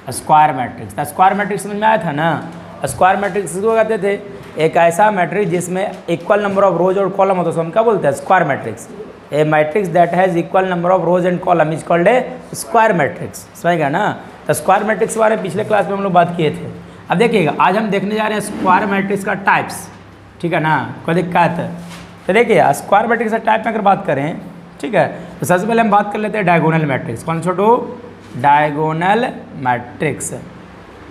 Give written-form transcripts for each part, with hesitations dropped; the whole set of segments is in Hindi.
Square matrix. तो स्क्वायर मैट्रिक्स समझ में आया था ना। स्क्वायर मैट्रिक्स को कहते थे एक ऐसा मैट्रिक्स जिसमें इक्वल नंबर ऑफ रोज और कॉलम होता है, उसको हम क्या बोलते हैं? Square matrix. A matrix that has equal number of rose and column is called a square matrix. समझ गया ना। तो स्क्वायर मैट्रिक्स के बारे में पिछले क्लास में हम लोग बात किए थे। अब देखिएगा आज हम देखने जा रहे हैं स्क्वायर मैट्रिक्स का टाइप्स, ठीक है ना। कोई दिक्कत है तो देखिए स्क्वायर मैट्रिक्स का टाइप में अगर बात करें, ठीक है, तो सबसे पहले हम बात कर लेते हैं डायगोनल मैट्रिक्स। कौन छोटू? डायगोनल मैट्रिक्स,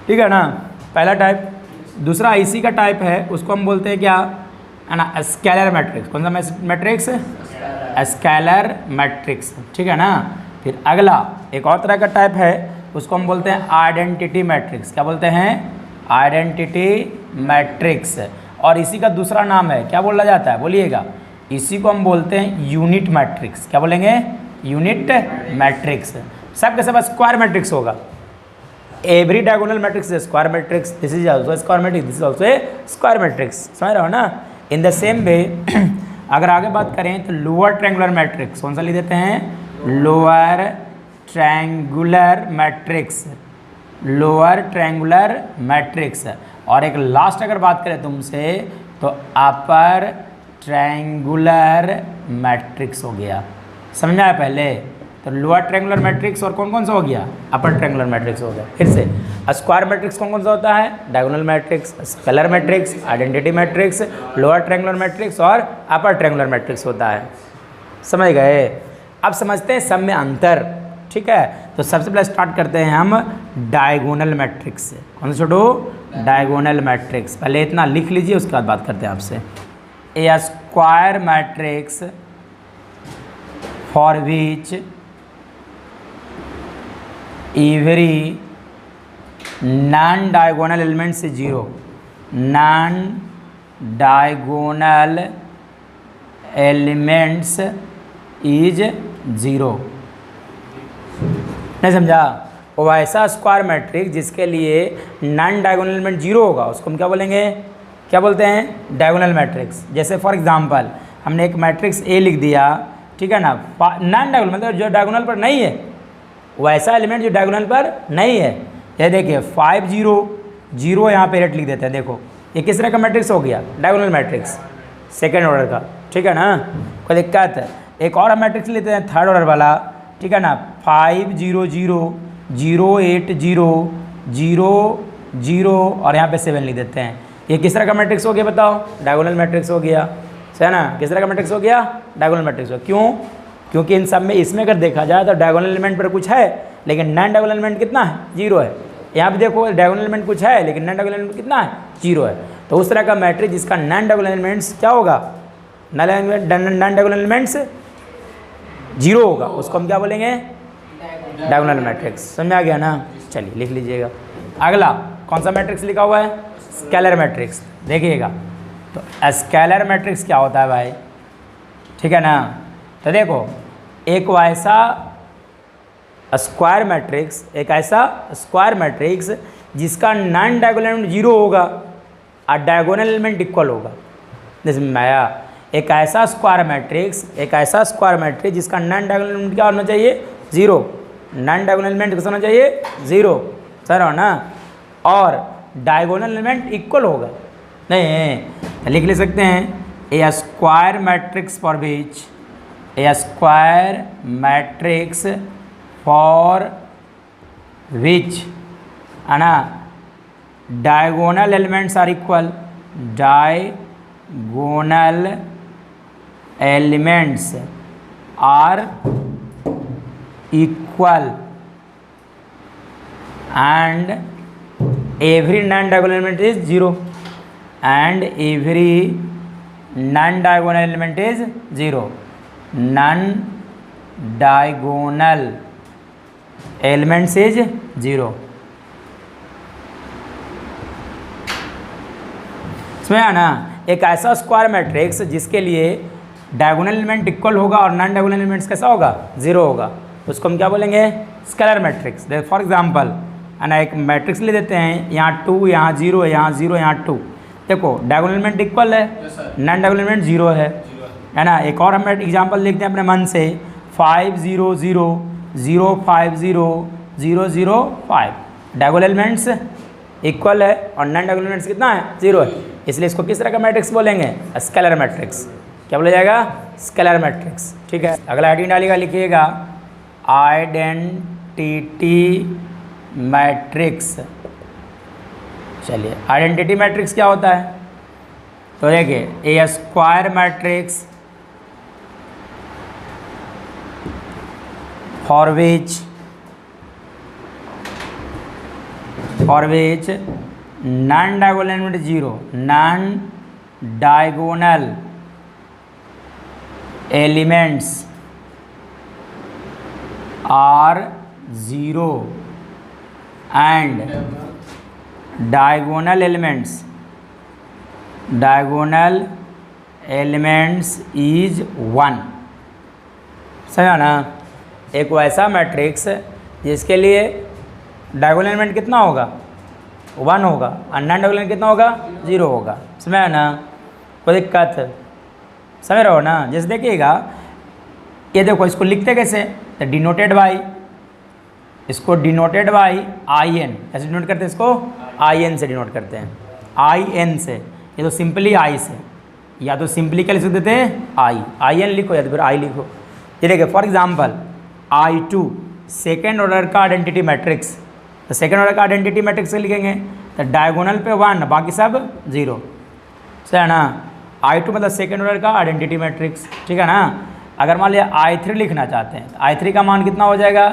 ठीक है ना, पहला टाइप। दूसरा इसी का टाइप है, उसको हम बोलते हैं क्या है ना, स्केलर मैट्रिक्स। कौन सा मैट्रिक्स? स्केलर मैट्रिक्स, ठीक है ना। फिर अगला एक और तरह का टाइप है, उसको हम बोलते हैं आइडेंटिटी मैट्रिक्स। क्या बोलते हैं? Identity matrix. और इसी का दूसरा नाम है, क्या बोला जाता है? बोलिएगा। इसी को हम बोलते हैं यूनिट मैट्रिक्स। क्या बोलेंगे? Unit matrix. सब के सब स्क्वायर मैट्रिक्स होगा। Every diagonal matrix is square matrix, this is also square matrix, this is also a square matrix. समझ रहे हो ना। इन द सेम वे अगर आगे बात करें तो लोअर ट्रायंगुलर मैट्रिक्स, कौन सा लिख देते हैं? Lower triangular matrix, lower triangular matrix. और एक लास्ट अगर बात करें तुमसे तो अपर ट्रायंगुलर मैट्रिक्स हो गया। समझा है पहले? तो लोअर ट्रायंगुलर मैट्रिक्स और कौन कौन सा हो गया? अपर ट्रायंगुलर मैट्रिक्स हो गया। फिर से स्क्वायर मैट्रिक्स कौन कौन सा होता है? Diagonal matrix, scalar matrix, identity matrix, lower triangular matrix और अपर ट्रायंगुलर मैट्रिक्स होता है। समझ गए? अब समझते हैं सब में अंतर, ठीक है। तो सबसे पहले स्टार्ट करते हैं हम डायगोनल मैट्रिक्स से। कौन सा छोटू? Diagonal matrix. पहले इतना लिख लीजिए, उसके बाद बात करते हैं आपसे। A square matrix for which every non diagonal elements is zero, non diagonal elements is zero. नहीं समझा? वो ऐसा स्क्वायर मैट्रिक्स जिसके लिए नॉन डायगोनल एलिमेंट जीरो होगा, उसको हम क्या बोलेंगे? क्या बोलते हैं? Diagonal matrix. जैसे फॉर एग्जांपल हमने एक मैट्रिक्स ए लिख दिया, ठीक है ना। नॉन डायगोनल मतलब जो डायगोनल पर नहीं है, वैसा एलिमेंट जो डायगोनल पर नहीं है। ये देखिए 5 0 0 यहाँ पे रेट लिख देते हैं। देखो ये किस तरह का मैट्रिक्स हो गया? डायगोनल मैट्रिक्स, सेकेंड ऑर्डर का, ठीक है ना। कोई दिक्कत है? एक और हम मैट्रिक्स लेते हैं थर्ड ऑर्डर वाला, ठीक है ना। 5 0 0 0 8 0 0 0 और यहाँ पे 7 लिख देते हैं। ये किस तरह का मैट्रिक्स हो गया बताओ? डायगोनल मैट्रिक्स हो गया, है ना। किस तरह का मैट्रिक्स हो गया? डायगोनल मैट्रिक्स हो। क्यों? क्योंकि इन सब में इसमें अगर देखा जाए तो डायगोनल एलिमेंट पर कुछ है, लेकिन नॉन डायगोनल एलिमेंट कितना है? जीरो है। यहाँ पे देखो डायगोनल एलिमेंट कुछ है, लेकिन नॉन डायगोनल एलिमेंट कितना है? जीरो है। तो उस तरह का मैट्रिक्स जिसका नॉन डायगोनल एलिमेंट्स क्या होगा? नॉन डायगोनल एलिमेंट्स जीरो होगा, उसको हम क्या बोलेंगे? Diagonal matrix. समझ आ गया ना। चलिए लिख लीजिएगा। अगला कौन सा मैट्रिक्स लिखा हुआ है? Scalar matrix. देखिएगा तो स्केलर मैट्रिक्स क्या होता है भाई, ठीक है ना। तो देखो एक वैसा स्क्वायर मैट्रिक्स, एक ऐसा स्क्वायर मैट्रिक्स जिसका नॉन डायगोनल एलिमेंट जीरो होगा और डायगोनल एलिमेंट इक्वल होगा। जैसे माया एक ऐसा स्क्वायर मैट्रिक्स, एक ऐसा स्क्वायर मैट्रिक्स जिसका नॉन डायगोनल एलिमेंट क्या होना चाहिए? जीरो। नॉन डायगोनल एलिमेंट कितना होना चाहिए? जीरो। सर हो ना। और डायगोनल एलिमेंट इक्वल होगा। नहीं लिख ले सकते हैं a square matrix for which, a square matrix for which है ना diagonal elements are equal, diagonal elements are equal and every non-diagonal element is 0 and every non-diagonal element is 0. Non-diagonal elements is 0. समझा ना। एक ऐसा स्क्वायर मैट्रिक्स जिसके लिए डायगोनल एलिमेंट इक्वल होगा और नॉन डायगोनल एलिमेंट्स कैसा होगा? 0 होगा, उसको हम क्या बोलेंगे? Scalar matrix. फॉर एग्जांपल है ना एक मैट्रिक्स ले देते हैं, यहाँ 2 यहाँ 0 यहाँ 0 यहाँ 2। देखो डायगोनल एलिमेंट इक्वल है, नॉन डायगोनल एलिमेंट 0 है ना। एक और हम एग्जांपल लिखते हैं अपने मन से 5 0 0 0 5 0 0 0 5। डायगोनल एलिमेंट्स इक्वल है और नॉन डायगोनल एलिमेंट्स कितना है, 0 है, इसलिए इसको किस तरह का मैट्रिक्स बोलेंगे, स्केलर मैट्रिक्स। क्या बोला जाएगा, स्केलर मैट्रिक्स। ठीक है, अगला आइडेंटिटी डालिएगा, लिखिएगा आइडेंटिटी मैट्रिक्स। चलिए, आइडेंटिटी मैट्रिक्स क्या होता है, तो देखिए a square matrix for which non diagonal element 0, non diagonal elements are 0 and diagonal elements is 1। समझा ना, एक वैसा मैट्रिक्स जिसके लिए डायगोनल एलिमेंट कितना होगा, 1 होगा, और नॉन डायगोनल कितना होगा, 0 होगा। समझा ना, कोई दिक्कत, समझ रहे हो ना। जैसे देखिएगा, ये देखो इसको लिखते कैसे, तो डिनोटेड बाई, इसको डिनोटेड बाई आई एन, ऐसे डिनोट करते हैं, इसको आई एन से डिनोट करते हैं, आई एन से। ये तो सिंपली आई से, या तो सिंपली क्या लिख देते हैं, आई एन लिखो या तो फिर आई लिखो। ये देखिए for example I2 second order का आइडेंटिटी मैट्रिक्स, तो सेकेंड ऑर्डर का आइडेंटिटी मैट्रिक्स से लिखेंगे तो डायगोनल पे 1, बाकी सब 0। सही है ना, I2 मतलब सेकेंड ऑर्डर का आइडेंटिटी मैट्रिक्स। ठीक है ना, अगर मान लिया I3 लिखना चाहते हैं, तो I3 का मान कितना हो जाएगा,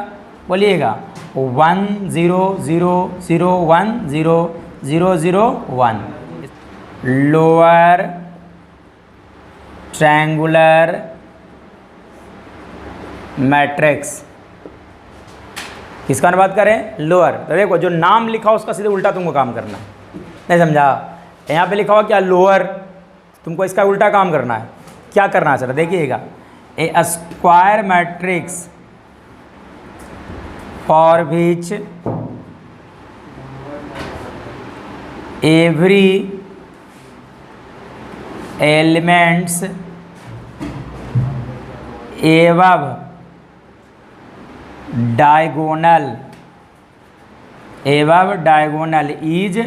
बोलिएगा 1 0 0 0 1 0 0 0 1। लोअर ट्रायंगुलर मैट्रिक्स, किसका बात करें, लोअर। तो देखो जो नाम लिखा हो उसका सीधे उल्टा तुमको काम करना है, नहीं समझा। यहाँ पे लिखा हुआ क्या, लोअर, तुमको इसका उल्टा काम करना है। क्या करना है सर, देखिएगा a square matrix for which every elements above diagonal is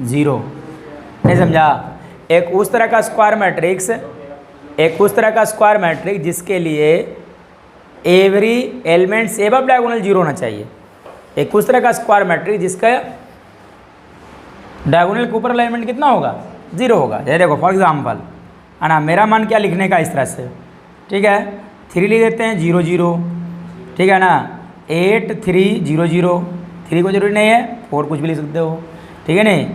0। नहीं समझा, एक उस तरह का स्क्वायर मैट्रिक्स, जिसके लिए एवरी एलिमेंट्स एवब डायगोनल 0 होना चाहिए। एक उस तरह का स्क्वायर मैट्रिक्स जिसका डायगोनल के ऊपर एलिमेंट कितना होगा, 0 होगा। ये देखो फॉर एग्जांपल है ना, मेरा मन क्या लिखने का इस तरह से, ठीक है, 3 लिख देते हैं 0 0, ठीक है ना, 8 3 0 0, 3 को जरूरी नहीं है, 4 कुछ भी लिख सकते हो, ठीक है नहीं,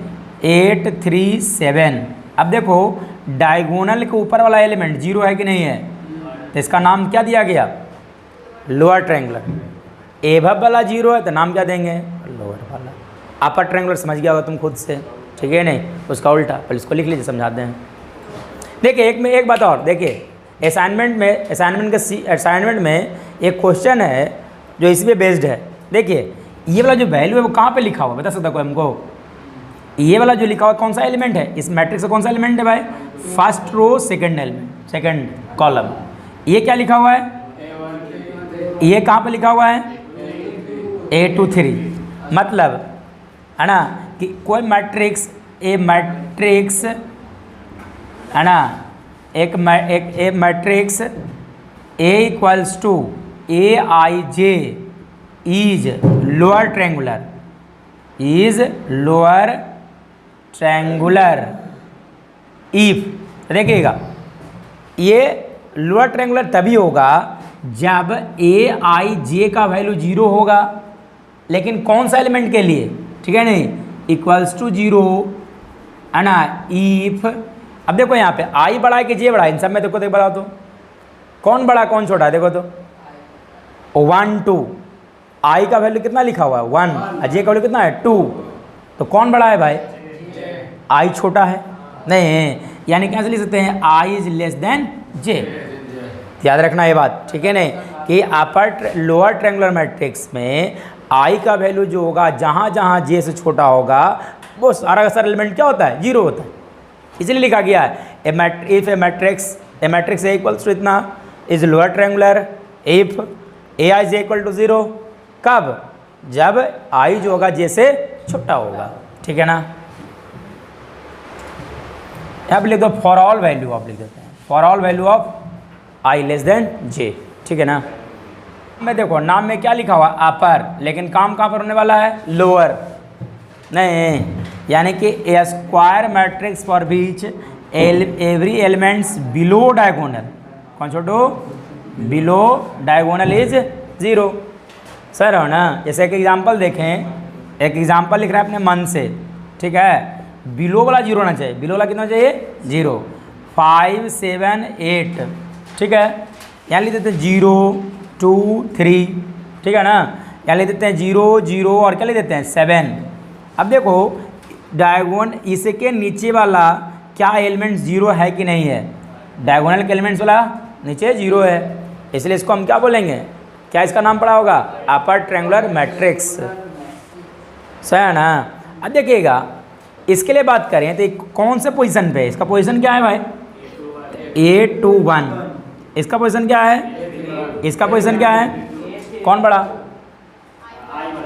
8 3 7। अब देखो डायगोनल के ऊपर वाला एलिमेंट 0 है कि नहीं है, तो इसका नाम क्या दिया गया, लोअर ट्रायंगुलर। एवब वाला 0 है तो नाम क्या देंगे, लोअर वाला। अपर ट्रायंगुलर समझ गया होगा तुम खुद से, ठीक है नहीं, उसका उल्टा। पहले इसको लिख लीजिए, समझाते हैं। देखिए एक बात और, देखिए असाइनमेंट में एक क्वेश्चन है जो इसी पे बेस्ड है। देखिए ये वाला जो वैल्यू है वो कहाँ पे लिखा हुआ, बता सकता कोई हमको, ये वाला जो लिखा हुआ कौन सा एलिमेंट है, इस मैट्रिक्स का कौन सा एलिमेंट है भाई, first row second element, second column. ये क्या लिखा हुआ है, ये कहाँ पे लिखा हुआ है, A2 3। मतलब है ना कि कोई मैट्रिक्स, ए मैट्रिक्स है ना, एक matrix A equals to AIJ is lower triangular if. देखिएगा ये लोअर ट्रायंगुलर तभी होगा जब AIJ का वैल्यू 0 होगा, लेकिन कौन सा एलिमेंट के लिए, ठीक है नहीं, इक्वल्स टू 0 है ना, इफ। अब देखो यहाँ पे I बड़ा है कि J बड़ा है, इन सब में देखो बताओ तो कौन बड़ा कौन छोटा है, देखो तो 1 2, I का वैल्यू कितना लिखा हुआ है 1, और J का वैल्यू कितना है 2, तो कौन बड़ा है भाई, I छोटा है, नहीं, यानी कैसे लिख सकते हैं, I is less than J। याद रखना ये बात, ठीक है नहीं, कि अपर लोअर ट्रायंगुलर मैट्रिक्स में I का वैल्यू जो होगा जहाँ जहाँ J से छोटा होगा वो सारा का सारा एलिमेंट क्या होता है, 0 होता है। इसलिए लिखा गया है if a matrix A equals to इतना is lower triangular if AI is equal to 0, कब, जब आई जो होगा जे से छोटा होगा, ठीक है ना। यहाँ पे लिख दो फॉर ऑल वैल्यू, आप लिख देते हैं for all value of I less than J, ठीक है ना। मैं देखो नाम में क्या लिखा हुआ अपर, लेकिन काम कहाँ पर होने वाला है लोअर, नहीं, यानी कि a square matrix for which every elements below diagonal, कौन छोटो बिलो डायगोनल इज 0, सर हो ना। जैसे एक एग्जांपल देखें, एक एग्जांपल लिख रहा है अपने मन से, ठीक है, बिलो वाला 0 होना चाहिए, बिलो वाला कितना चाहिए 0, 5 7 8, ठीक है। यहाँ लिख देते हैं 0 2 3, ठीक है ना। यहाँ लिख देते हैं 0 0 और क्या लिख देते हैं 7। अब देखो डायगोन इसके नीचे वाला क्या एलिमेंट 0 है कि नहीं है, डायगोनल के एलिमेंट्स वाला नीचे 0 है, इसलिए इसको हम क्या बोलेंगे, क्या इसका नाम पड़ा होगा अपर ट्रायंगुलर मैट्रिक्स, सही है ना। अब देखिएगा इसके लिए बात करें तो कौन से पोजीशन पे, इसका पोजीशन क्या है भाई 8 2 1, इसका पोजीशन क्या है, इसका पोजीशन क्या है, कौन बड़ा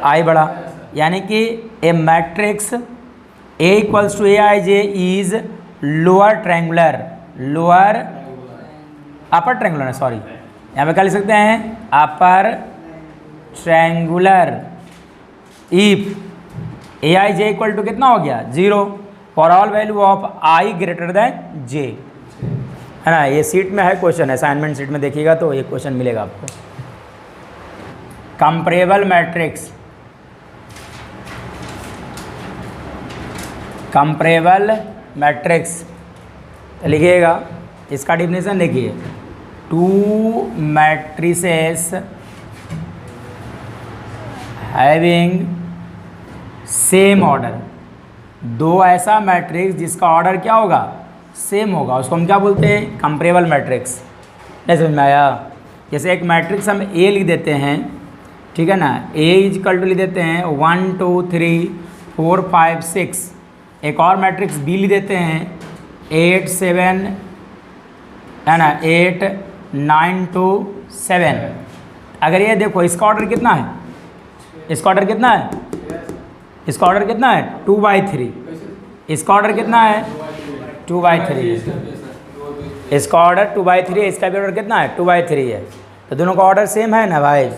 आई बड़ा, यानी कि a matrix A equals to A I J is lower triangular, lower upper triangular, sorry यहाँ पे क्या लिख सकते हैं upper triangular if A I J equal to कितना हो गया 0 for all value of I greater than J, है ना। ये सीट में है क्वेश्चन, असाइनमेंट सीट में देखिएगा तो ये क्वेश्चन मिलेगा आपको। कंपेरेबल मैट्रिक्स, कंपेरेबल मैट्रिक्स लिखिएगा, इसका डिफिनेशन देखिए, 2 मैट्रिसेस हैविंग सेम ऑर्डर, 2 ऐसा मैट्रिक्स जिसका ऑर्डर क्या होगा सेम होगा, उसको हम क्या बोलते हैं कंपेरेबल मैट्रिक्स। नहीं समझ में आया। जैसे एक मैट्रिक्स हम ए लिख देते हैं, ठीक है ना, ए इक्वल टू लिख देते हैं 1 2 3 4 5 6, एक और मैट्रिक्स बी लिख देते हैं 8 7, है ना, 8 9 2 7। अगर ये देखो इसका ऑर्डर कितना है, इसका ऑर्डर कितना है, इसका ऑर्डर कितना है 2/3, इसका ऑर्डर कितना है 2/3, इसका ऑर्डर 2/3 है, इसका भी ऑर्डर कितना है 2/3 है, तो दोनों का ऑर्डर सेम है ना भाई।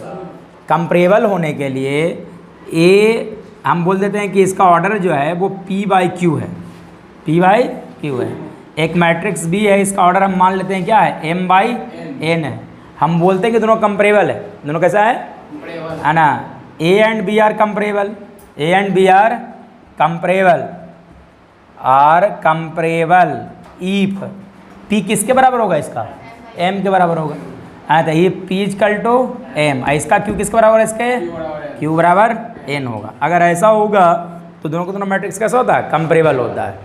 कंपेरेबल होने के लिए ए हम बोल देते हैं कि इसका ऑर्डर जो है वो p/q है, p/q है। एक मैट्रिक्स बी है, इसका ऑर्डर हम मान लेते हैं क्या है m/n है, हम बोलते हैं कि दोनों कंपेरेबल है, दोनों कैसा है ना, A and B are comparable, A and B are comparable, are comparable if p किसके बराबर होगा, इसका m के बराबर होगा, हाँ तो ये p इक्वल टू m, इसका q किसके बराबर है, इसके q बराबर n होगा। अगर ऐसा होगा तो दोनों को दोनों मैट्रिक्स कैसा होता है कंपेरेबल होता है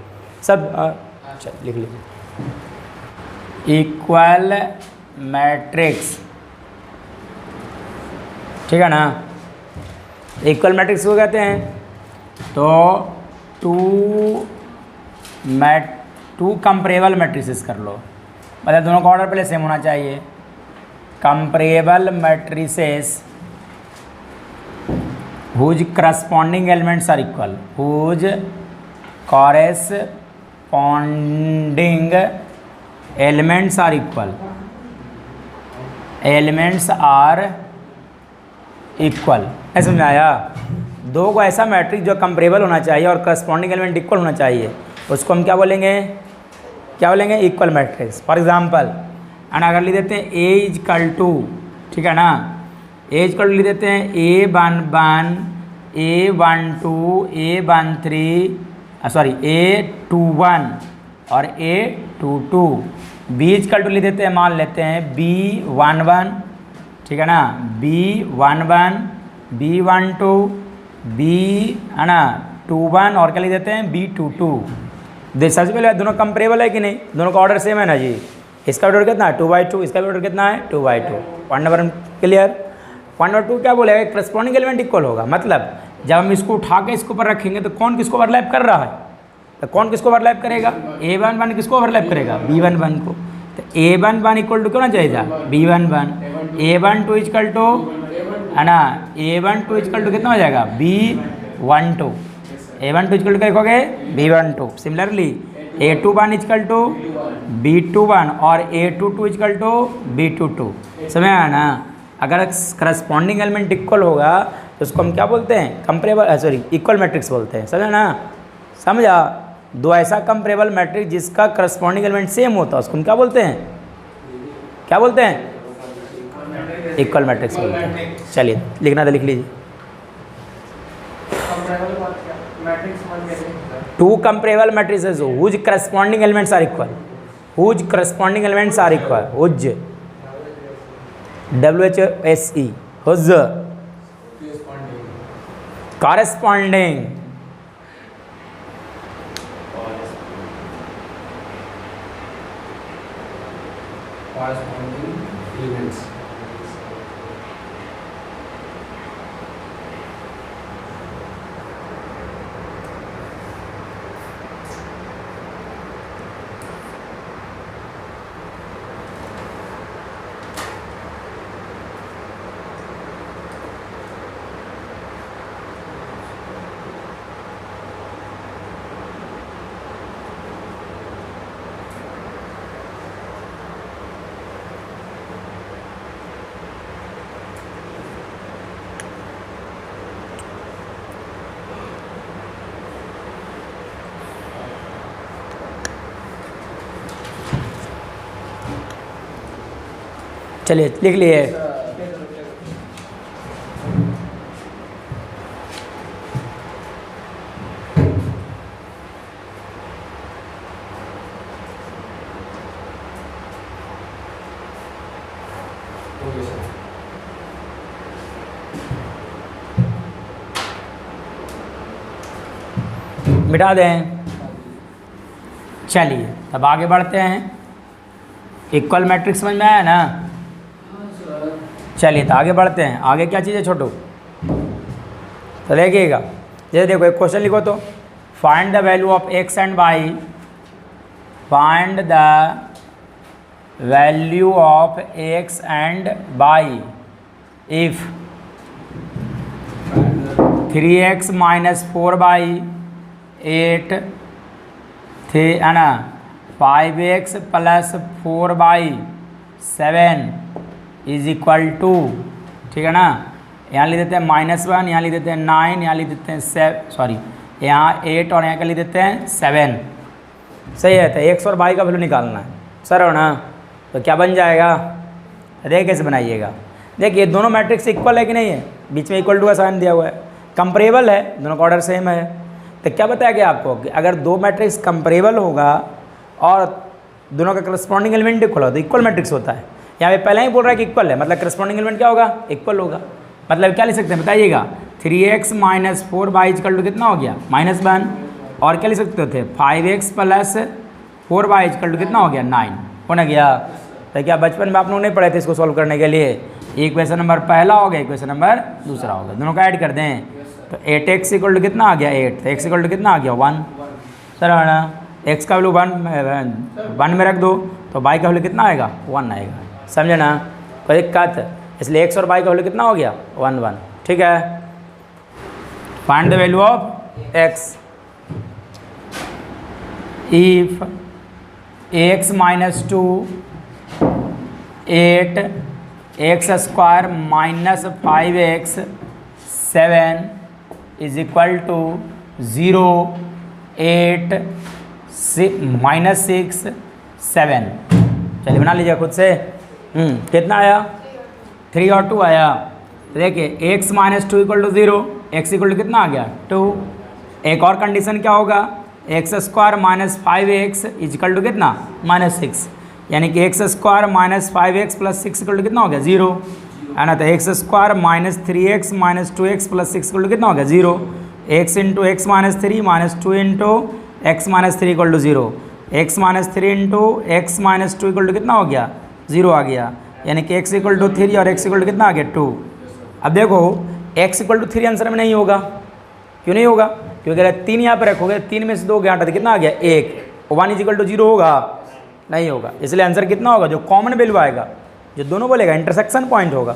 सब। चल लिख लीजिए इक्वल मैट्रिक्स, ठीक है ना। इक्वल मैट्रिक्स को कहते हैं तो टू कंपेरेबल मैट्रिसेस कर लो, मतलब दोनों का ऑर्डर पहले सेम होना चाहिए। Comparable matrices whose corresponding elements are equal, whose corresponding elements are equal, elements are equal, ऐसा समझ आया। दो को ऐसा मैट्रिक्स जो कंपेरेबल होना चाहिए और करस्पॉन्डिंग एलिमेंट इक्वल होना चाहिए, उसको हम क्या बोलेंगे, क्या बोलेंगे equal matrix. For example and अगर लिख देते हैं ए इक्वल टू, ठीक है ना, ए इक्वल टू लिख देते हैं A11 A12 A13 sorry A21 और A22, बी इक्वल टू लिख देते हैं, मान लेते हैं B11, ठीक है ना, B11 B12 B, है ना 21 और क्या लिख देते हैं B22। सबसे पहले दोनों कंपेरेबल है कि नहीं, दोनों का ऑर्डर सेम है ना जी। इसका ऑर्डर कितना है 2/2, इसका भी ऑर्डर कितना है 2/2। Point number clear. Point number 2 क्या बोलेगा, करस्पॉन्डिंग एलिमेंट इक्वल होगा, मतलब जब हम इसको उठा के इसके ऊपर रखेंगे तो कौन किसको ओवरलैप कर रहा है, तो कौन किसको ओवरलैप करेगा, A11 किसको ओवरलैप करेगा B11 को, तो A11 इक्वल टू क्यों ना चाहिए B11, A12 इक्वल टू है ना, A12 इक्वल टू कितना हो जाएगा B12, A12 इक्वल टू क्या लिखोगे B12। Similarly A21 equal to B21 और A22 इक्वल टू B22। समझ आया ना। अगर करस्पॉन्डिंग एलिमेंट इक्वल होगा तो उसको हम क्या बोलते हैं, कंपेरेबल, सॉरी इक्वल मैट्रिक्स बोलते हैं। समझा ना, समझा। दो ऐसा कंपेरेबल मैट्रिक्स जिसका करस्पॉन्डिंग एलिमेंट सेम होता है उसको हम क्या बोलते हैं, क्या बोलते हैं, इक्वल मैट्रिक्स बोलते हैं। चलिए लिखना था, लिख लीजिए। Two comparable matrices whose corresponding elements are equal, whose corresponding elements are equal, whose WHSE, whose corresponding elements। चलिए लिख लिए। मिटा दें। चलिए अब आगे बढ़ते हैं। इक्वल मैट्रिक्स समझ में आया ना। चलिए तो आगे बढ़ते हैं। आगे क्या चीज़ है छोटू, तो देखिएगा। जैसे देखो एक क्वेश्चन लिखो तो, find the value of x and y, find the value of x and y if 3x minus 4y 8 थे, है ना, 5x plus 4y 7 is equal to, ठीक है ना। यहाँ लिख देते हैं -1, यहाँ लिख देते हैं 9, यहाँ लिख देते हैं 7, सॉरी यहाँ 8 और यहाँ का लिख देते हैं 7। सही है। तो एक्स और वाई का वैल्यू निकालना है सर, हो ना। तो क्या बन जाएगा, देखिए कैसे बनाइएगा। देखिए दोनों मैट्रिक्स इक्वल है कि नहीं है, बीच में इक्वल टू का साइन दिया हुआ है, कंपेरेबल है, दोनों का ऑर्डर सेम है। तो क्या बताया गया आपको कि अगर दो मैट्रिक्स कंपेरेबल होगा और दोनों का करस्पॉन्डिंग एलिमेंट इक्वल हो तो इक्वल मैट्रिक्स होता है। यहाँ पे पहले ही बोल रहा है कि इक्वल है, मतलब करस्पॉन्डिंग एलिमेंट क्या होगा, इक्वल होगा। मतलब क्या लिख सकते हैं बताइएगा, 3x minus 4y equal to कितना हो गया -1, और क्या लिख सकते थे 5x plus 4y equal to कितना हो गया 9, हो ना गया। तो क्या बचपन में आप लोग नहीं पढ़े थे इसको सॉल्व करने के लिए, इक्वेशन नंबर पहला हो गया, इक्वेशन नंबर दूसरा हो गया, दोनों का ऐड कर दें तो 8x इक्वल टू कितना आ गया 8, तो x इक्वल टू कितना आ गया 1। सर है ना, x का वैल्यू 1 में रख दो तो y का वैल्यू कितना आएगा 1 आएगा। समझे ना, कोई दिक्कत, इसलिए x और y का वैल्यू कितना हो गया 1 1। ठीक है। Find the value of x if x minus 2 8 x square minus 5x 7 is equal to 0 8 minus 6 7। चलिए बना लीजिए खुद से। कितना आया 3 और 2 आया। देखिए x minus 2 equal to 0, x equal to कितना आ गया 2। एक और कंडीशन क्या होगा, x square minus 5x equal to कितना -6, यानी कि x square minus 5x plus 6 equal to कितना हो गया 0, है ना। तो x square minus 3x minus 2x plus 6 equal to कितना हो गया 0। x into x minus 3 minus 2 into x minus 3 equal to 0, x minus 3 into x minus 2 equal to कितना हो गया 0 आ गया, यानी कि x इक्वल टू 3 और x इक्वल टू कितना आ गया 2। अब देखो x इक्वल टू 3 आंसर में नहीं होगा, क्यों नहीं होगा, क्योंकि अगर 3 यहाँ पर रखोगे 3 में से 2 गया तो कितना आ गया 1, 1 इक्वल टू 0 होगा, नहीं होगा। इसलिए आंसर कितना होगा, जो कॉमन वैल्यू आएगा, जो दोनों बोलेगा इंटरसेक्शन पॉइंट होगा,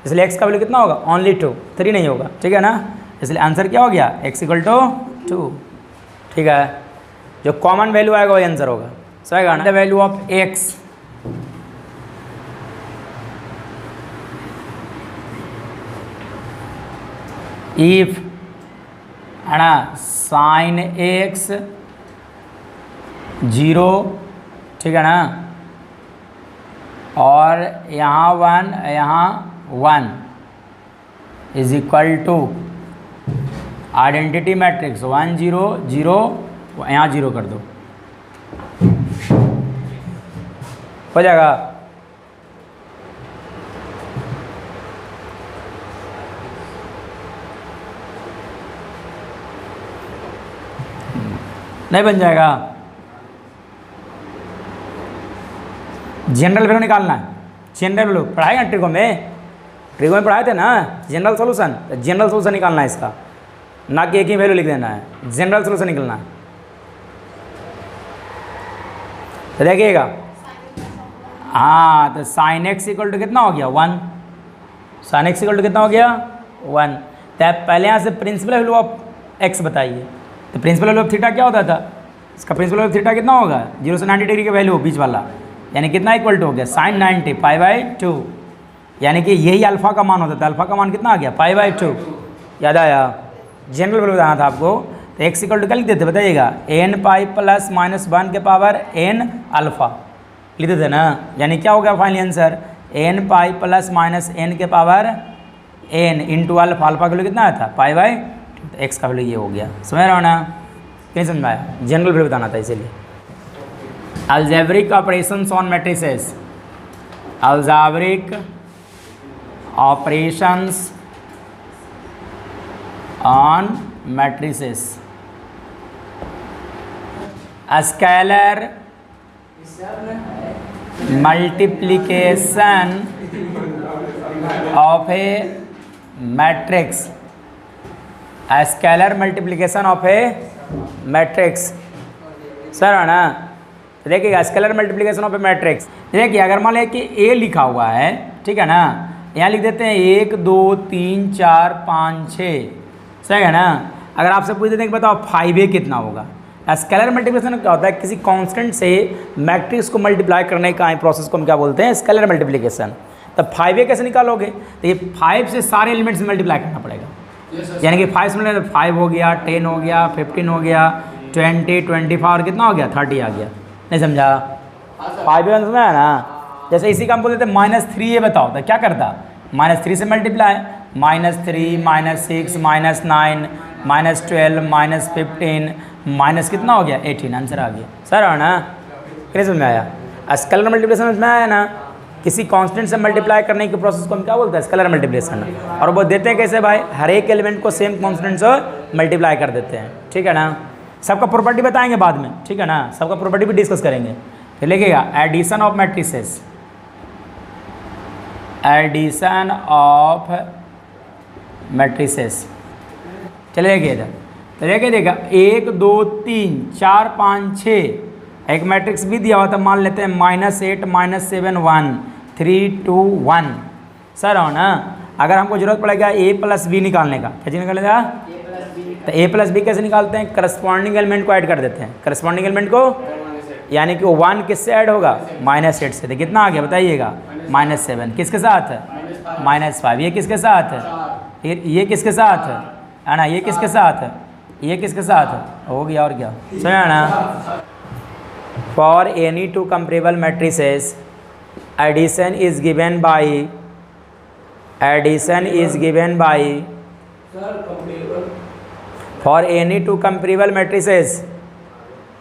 इसलिए x का वैल्यू कितना होगा, ओनली 2, 3 नहीं होगा, ठीक है ना। इसलिए आंसर क्या हो गया, x इक्वल टू 2, ठीक है। जो कॉमन वैल्यू आएगा वही आंसर होगा, सही है ना। The value of x if है ना साइन x 0, ठीक है ना, और यहाँ 1 यहाँ 1 is equal to identity matrix 1 0 0, यहाँ 0 कर दो, हो जाएगा। नहीं बन जाएगा। जनरल वैल्यू निकालना है, जनरल वैल्यू पढ़ाएगा ट्रिगो में पढ़ाए थे ना जनरल सोल्यूशन, जनरल सोल्यूशन निकालना है इसका, ना कि एक ही वैल्यू लिख देना है, जनरल सोल्यूशन निकलना है। तो देखिएगा, हाँ, तो साइन एक्स इक्वल टू कितना हो गया 1, साइन एक्स इक्वल टू कितना हो गया 1। तो पहले यहाँ से प्रिंसिपल वैल्यू ऑफ एक्स बताइए, तो प्रिंसिपल वैल्यू ऑफ थीटा क्या होता था, इसका प्रिंसिपल वैल्यू ऑफ थीटा कितना होगा 0 से 90 डिग्री का वैल्यू बीच वाला, यानी कितना इक्वल टू हो गया साइन 90 π/2, यानी कि यही अल्फा का मान होता था, अल्फा का मान कितना आ गया π/2, याद आया। जनरल वैल्यू बताना था आपको, तो एक्स इक्वल टू क्या लिख देते बताइएगा, n पाई प्लस -1 के पावर n अल्फ़ा लिख देते ना, यानी क्या हो गया finally answer n pi plus -n के power n into alpha, alpha का वैल्यू कितना आया था π/2, तो एक्स का वैल्यू ये हो गया, समझ रहा हो ना, कहीं समझ में आया। जनरल वैल्यू बताना था इसीलिए। algebraic operations on matrices, algebraic operations on matrices, scalar multiplication of a matrix, scalar multiplication of a matrix, sir है ना। तो देखिएगा scalar multiplication of A matrix, देखिए अगर मान लें कि ए लिखा हुआ है, ठीक है ना, यहाँ लिख देते हैं 1 2 3 4 5 6, सही है ना। अगर आपसे पूछ देते हैं कि बताओ 5a कितना होगा, स्केलर मल्टीप्लिकेशन क्या होता है, किसी कांस्टेंट से मैट्रिक्स को मल्टीप्लाई करने का प्रोसेस को हम क्या बोलते हैं, स्केलर मल्टीप्लिकेशन। तब 5a कैसे निकालोगे, तो ये 5 से सारे एलिमेंट्स में मल्टीप्लाई करना पड़ेगा, यानी कि 5 से 5 हो गया, 10 हो गया, 15 हो गया, 20 25 और कितना हो गया 30 आ गया, नहीं समझा। 5a समझा है ना। जैसे इसी का हम बोलते थे -3a बताओ, तो क्या करता, -3 से मल्टीप्लाई, -3 -6 -9 -12 -15 माइनस कितना हो गया 18, आंसर आ गया, सर है ना। कैसे समझ में आया, स्केलर मल्टीप्लिकेशन समझ में आया ना, किसी कांस्टेंट से मल्टीप्लाई करने के प्रोसेस को हम क्या बोलते हैं, स्केलर मल्टीप्लिकेशन। और वो देते हैं कैसे भाई, हर एक एलिमेंट को सेम कांस्टेंट से मल्टीप्लाई कर देते हैं, ठीक है ना। सबका प्रॉपर्टी बताएंगे बाद में, ठीक है ना, सबका प्रॉपर्टी भी डिस्कस करेंगे। फिर लिखिएगा addition of matrices, addition of matrices, चलिए देखिए तो देखिए देखा 1 2 3 4 5 6, एक मैट्रिक्स भी दिया हुआ था, मान लेते हैं -8 -7 1 3 2 1, सर हो ना। अगर हमको जरूरत पड़ेगा a प्लस बी निकालने का, कैसे निकालेगा, तो a प्लस बी कैसे निकालते हैं, करस्पॉन्डिंग एलिमेंट को ऐड कर देते हैं, करस्पॉन्डिंग एलिमेंट को, यानी कि 1 किससे ऐड होगा, -8 से, तो कितना आ गया बताइएगा -7, किसके साथ -5, ये किसके साथ, ये किसके साथ है ना, ये किसके साथ, ये किसके साथ हो गया, और क्या समझा ना। For any two comparable matrices addition is given by, addition is given by, for any two comparable matrices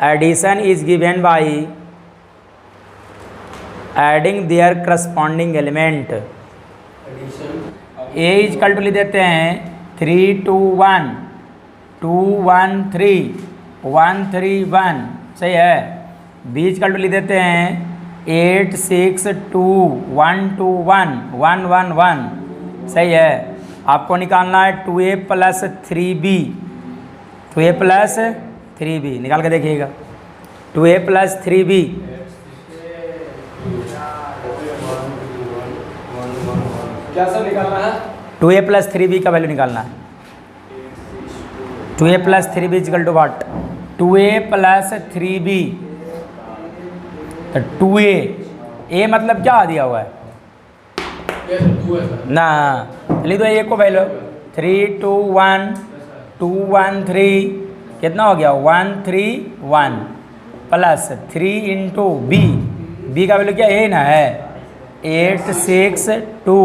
addition is given by adding their corresponding element. A is equal to लिख देते हैं 3 2 1 2 1 3 1 3 1, सही है। बी इजकल टू लिख देते हैं 8 6 2 1 2 1 1 1 1, सही है। आपको निकालना है 2a plus 3b, 2a plus 3b निकाल के देखिएगा, 2a प्लस 3b क्या सब निकालना है? 2a प्लस 3b का वैल्यू निकालना है। 2a plus 3b equal to what? 2a plus 3b, तो 2a, a मतलब क्या दिया हुआ है ना, लिख दो a को वैल्यू 3 2 1 2 1 3, कितना हो गया 1 3 1 प्लस 3 इंटू b का वैल्यू क्या a ना है 8 6 2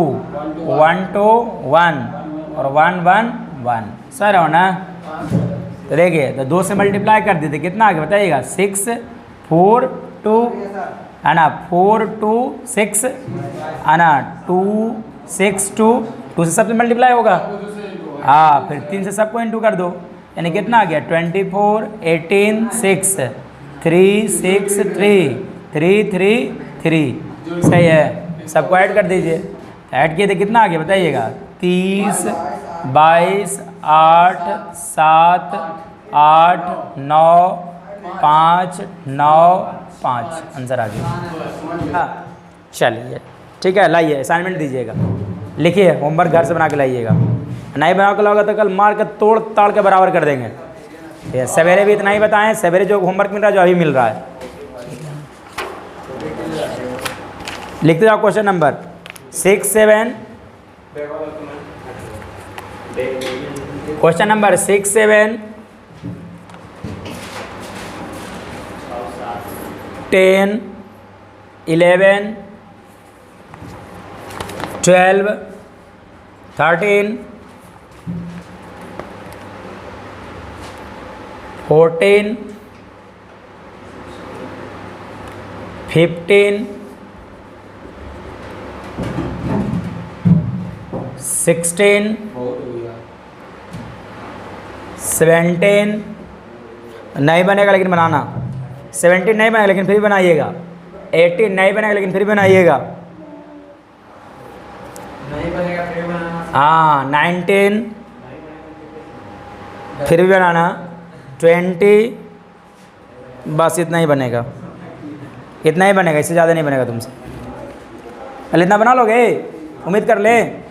1 2 1 और 1 1 1, सर हो ना। तो देखिए, तो 2 से मल्टीप्लाई कर देते कितना आ गया बताइएगा 6 4 2 है ना, 4 2 6 है ना, 2 6 2 से सबसे मल्टीप्लाई होगा, हाँ, फिर 3 से सबको इंटू कर दो, यानी कितना आ गया 24 18 6 3 6 3 3 3 3, सही है। सबको ऐड कर दीजिए, ऐड किए तो कितना आ गया बताइएगा 30 22 8 7 8 9 5 9 5, आंसर आ गया। हाँ चलिए ठीक है, लाइए असाइनमेंट दीजिएगा, लिखिए होमवर्क घर से बना के लाइएगा, नहीं बना के लाओगे तो कल मार के तोड़ ताड़ के बराबर कर देंगे। ये सवेरे भी इतना ही बताएं, सवेरे जो होमवर्क मिल रहा है जो अभी मिल रहा है। लिखते जाओ क्वेश्चन नंबर 6 7, क्वेश्चन नंबर 6 7 10 11 12 13 14 15 16 17, नहीं बनेगा लेकिन बनाना, 17 नहीं बनेगा लेकिन फिर भी बनाइएगा, 18 नहीं बनेगा लेकिन फिर भी बनाइएगा, नहीं बनेगा फिर बनाना, हाँ 19 फिर भी बनाना, 20 बस इतना ही बनेगा, इतना ही बनेगा, इससे ज़्यादा नहीं बनेगा तुमसे। अरे इतना बना लोगे, उम्मीद कर ले।